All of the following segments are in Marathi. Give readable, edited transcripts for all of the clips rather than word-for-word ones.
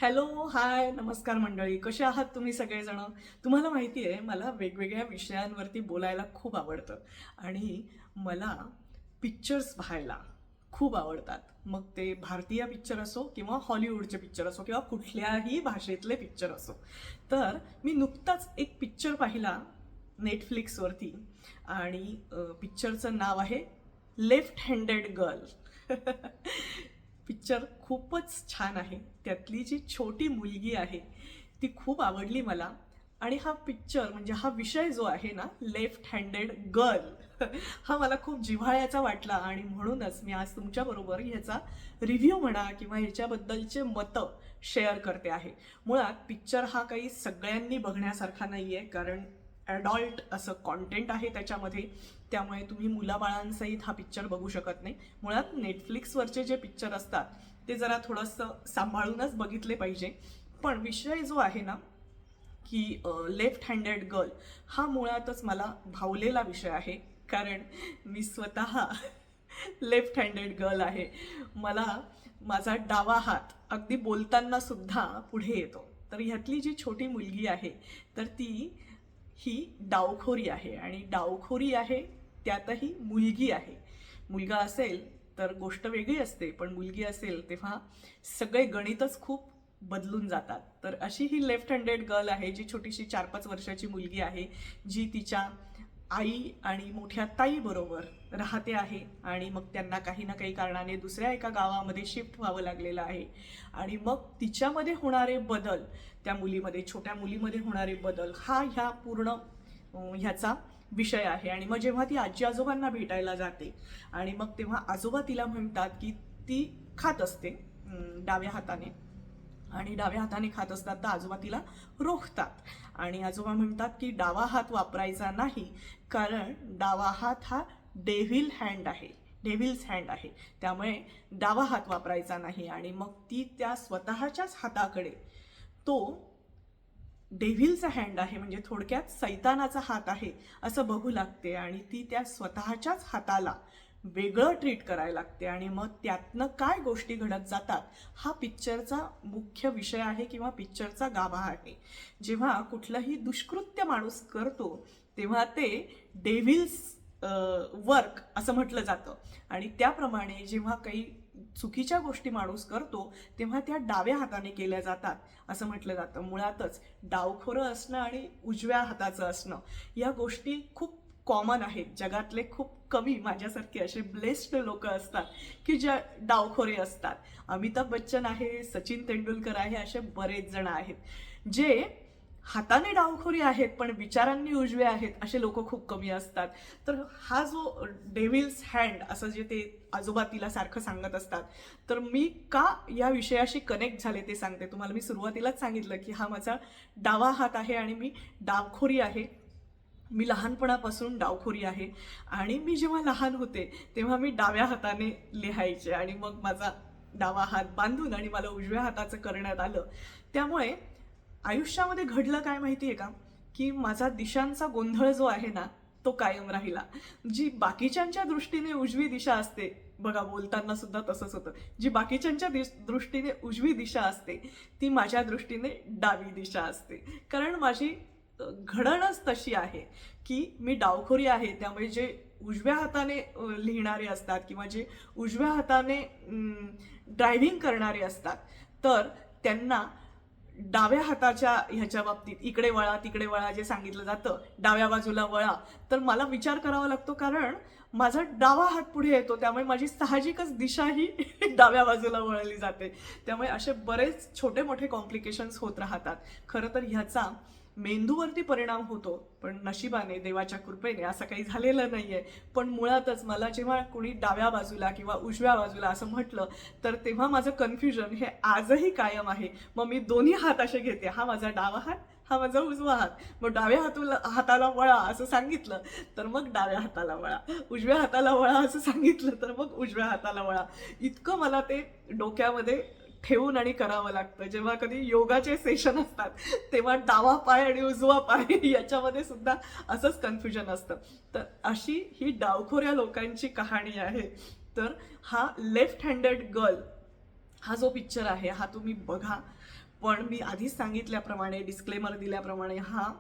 हॅलो, हाय, नमस्कार मंडळी. कसे आहात तुम्ही सगळेजण? तुम्हाला माहिती आहे, मला वेगवेगळ्या विषयांवरती बोलायला खूप आवडतं आणि मला पिक्चर्स पाहायला खूप आवडतात. मग ते भारतीय पिक्चर असो किंवा हॉलिवूडचे पिक्चर असो किंवा कुठल्याही भाषेतले पिक्चर असो. तर मी नुकताच एक पिक्चर पाहिला नेटफ्लिक्सवरती आणि पिक्चरचं नाव आहे लेफ्ट हँडेड गर्ल. पिक्चर खूपच छान आहे. त्यातली जी छोटी मुलगी आहे ती खूप आवडली मला. आणि हा पिक्चर म्हणजे हा विषय जो आहे ना, लेफ्ट हँडेड गर्ल, हा मला खूप जिव्हाळ्याचा वाटला आणि म्हणूनच मी आज तुमच्याबरोबर ह्याचा रिव्ह्यू म्हणा किंवा ह्याच्याबद्दलचे मतं शेअर करते आहे. मुळात पिक्चर हा काही सगळ्यांनी बघण्यासारखा नाही आहे, कारण ॲडॉल्ट असं कॉन्टेंट आहे त्याच्यामध्ये. त्यामुळे तुम्ही मुलाबाळांसहित हा पिक्चर बघू शकत नाही. मुळात नेटफ्लिक्सवरचे जे पिक्चर असतात ते जरा थोडंसं सांभाळूनच बघितले पाहिजे. पण विषय जो आहे ना, की लेफ्ट हँडेड गर्ल, हा मुळातच मला भावलेला विषय आहे. कारण मी स्वतः लेफ्ट हँडेड गर्ल आहे. मला माझा डावा हात अगदी बोलताना सुद्धा पुढे येतो. तर ह्यातली जी छोटी मुलगी आहे तर ती ही डावखोरी आहे आणि डावखोरी आहे त्यातही मुलगी आहे. मुलगा असेल तर गोष्ट वेगळी असते, पण मुलगी असेल तेव्हा सगळे गणितच खूप बदलून जातात. तर अशी ही लेफ्ट हँडेड गर्ल आहे, जी छोटीशी 4-5 वर्षाची मुलगी आहे, जी तिच्या आई आणि मोठ्या ताई बरोबर राहते आहे. आणि मग त्यांना काही ना काही कारणाने दुसऱ्या एका गावामध्ये शिफ्ट व्हावं लागलेलं आहे. आणि मग तिच्यामध्ये होणारे बदल, त्या मुलीमध्ये, छोट्या मुलीमध्ये होणारे बदल, हा ह्या पूर्ण ह्याचा विषय आहे. आणि मग जेव्हा ती आजी आजोबांना भेटायला जाते आणि मग तेव्हा आजोबा तिला म्हणतात की ती खात असते डाव्या हाताने, आणि डाव्या हाताने खात असतात तर आजोबा तिला रोखतात आणि आजोबा म्हणतात की डावा हात वापरायचा नाही, कारण डावा हात हा डेव्हिल्स हँड आहे, त्यामुळे डावा हात वापरायचा नाही. आणि मग ती त्या स्वतःच्याच हाताकडे तो डेव्हिलचा हँड आहे, म्हणजे थोडक्यात सैतानाचा हात आहे असं बघू लागते. आणि ती त्या स्वतःच्याच हाताला वेगळं ट्रीट करायला लागते. आणि मग त्यातनं काय गोष्टी घडत जातात, हा पिक्चरचा मुख्य विषय आहे किंवा पिक्चरचा गाभा आहे. जेव्हा कुठलंही दुष्कृत्य माणूस करतो तेव्हा ते डेव्हिल्स वर्क असं म्हटलं जातं. आणि त्याप्रमाणे जेव्हा काही चुकीच्या गोष्टी माणूस करतो तेव्हा त्या डाव्या हाताने केल्या जातात असं म्हटलं जातं. मुळातच डावखोरं असणं आणि उजव्या हाताचं असणं या गोष्टी खूप कॉमन आहेत. जगातले खूप कमी माझ्यासारखे असे ब्लेस्ड लोक असतात की ज्या डावखोरे असतात. अमिताभ बच्चन आहे, सचिन तेंडुलकर आहे, असे बरेच जण आहेत जे हाताने डावखोरी आहेत पण विचारांनी उजवे आहेत. असे लोक खूप कमी असतात. तर हा जो डेव्हिल्स हँड असं जे ते आजोबा तिला सारखं सांगत असतात, तर मी का या विषयाशी कनेक्ट झाले ते सांगते तुम्हाला. मी सुरुवातीलाच सांगितलं की हा माझा डावा हात आहे आणि मी डावखोरी आहे. मी लहानपणापासून डावखोरी आहे. आणि मी जेव्हा लहान होते तेव्हा मी डाव्या हाताने लिहायचे आणि मग माझा डावा हात बांधून आणि मला उजव्या हाताचं करण्यात आलं. त्यामुळे आयुष्यामध्ये घडलं काय माहिती आहे का, की माझा दिशांचा गोंधळ जो आहे ना, तो कायम राहिला. जी बाकीच्यांच्या दृष्टीने उजवी दिशा असते, बघा बोलताना सुद्धा तसंच होतं, जी बाकीच्यांच्या दृष्टीने उजवी दिशा असते ती माझ्या दृष्टीने डावी दिशा असते. कारण माझी घडणच तशी आहे की मी डावखोरी आहे. त्यामुळे जे उजव्या हाताने लिहिणारे असतात किंवा जे उजव्या हाताने ड्रायव्हिंग करणारे असतात, तर त्यांना डाव्या हाताच्या ह्याच्या बाबतीत इकडे वळा तिकडे वळा जे सांगितलं जातं, डाव्या बाजूला वळा, तर मला विचार करावा लागतो, कारण माझा डावा हात पुढे येतो. त्यामुळे माझी साहजिकच दिशा ही डाव्या बाजूला वळली जाते. त्यामुळे असे बरेच छोटे मोठे कॉम्प्लिकेशन्स होत राहतात. खरं तर ह्याचा मेंदूवरती परिणाम होतो, पण नशिबाने देवाच्या कृपेने असं काही झालेलं नाहीये. पण मुळातच मला जेव्हा कोणी डाव्या बाजूला किंवा उजव्या बाजूला असं म्हटलं तर तेव्हा माझं कन्फ्युजन हे आजही कायम आहे. मग मी दोन्ही हात असे घेते, हा माझा डावा हात, हा माझा उजवा हात. मग डाव्या हाताला वळा असं सांगितलं तर मग डाव्या हाताला वळा, उजव्या हाताला वळा असं सांगितलं तर मग उजव्या हाताला वळा. इतकं मला ते डोक्यामध्ये ठेवून आणि करावं लागतं. जेव्हा कधी योगाचे सेशन असतात तेव्हा डावा पाय आणि उजवा पाय याच्यामध्ये सुद्धा असंच कन्फ्युजन असतं. तर अशी ही डावखोऱ्या लोकांची कहाणी आहे. तर हा लेफ्ट हँडेड गर्ल हा जो पिक्चर आहे हा तुम्ही बघा. पण मी आधीच सांगितल्याप्रमाणे, डिस्क्लेमर दिल्याप्रमाणे, हा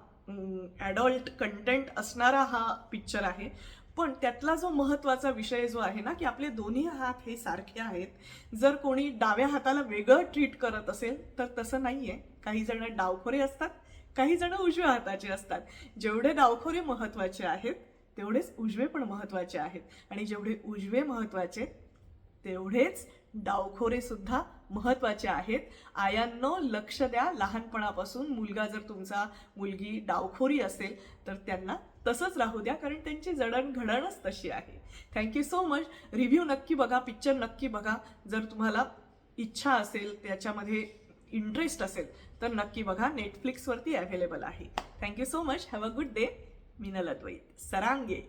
ॲडल्ट कंटेंट असणारा हा पिक्चर आहे. पण त्यातला जो महत्त्वाचा विषय जो आहे ना, की आपले दोन्ही हात हे सारखे आहेत. जर कोणी डाव्या हाताला वेगळं ट्रीट करत असेल तर तसं नाही आहे. काही जण डावखोरे असतात, काही जण उजव्या हाताचे असतात. जेवढे डावखोरे महत्त्वाचे आहेत तेवढेच उजवे पण महत्त्वाचे आहेत. आणि जेवढे उजवे महत्त्वाचे तेवढेच डावखोरे सुद्धा महत्त्वाचे आहेत. आयांनो, लक्ष द्या. लहानपणापासून मुलगा जर तुमचा, मुलगी डावखोरी असेल तर त्यांना तसंच राहू द्या, कारण त्यांची जडणघडणच तशी आहे. Thank you so much. रिव्ह्यू नक्की बघा, पिक्चर नक्की बघा. जर तुम्हाला इच्छा असेल, त्याच्यामध्ये इंटरेस्ट असेल तर नक्की बघा. नेटफ्लिक्सवरती अवेलेबल आहे. Thank you so much. Have a good day. Meenal Advait, सरांगे.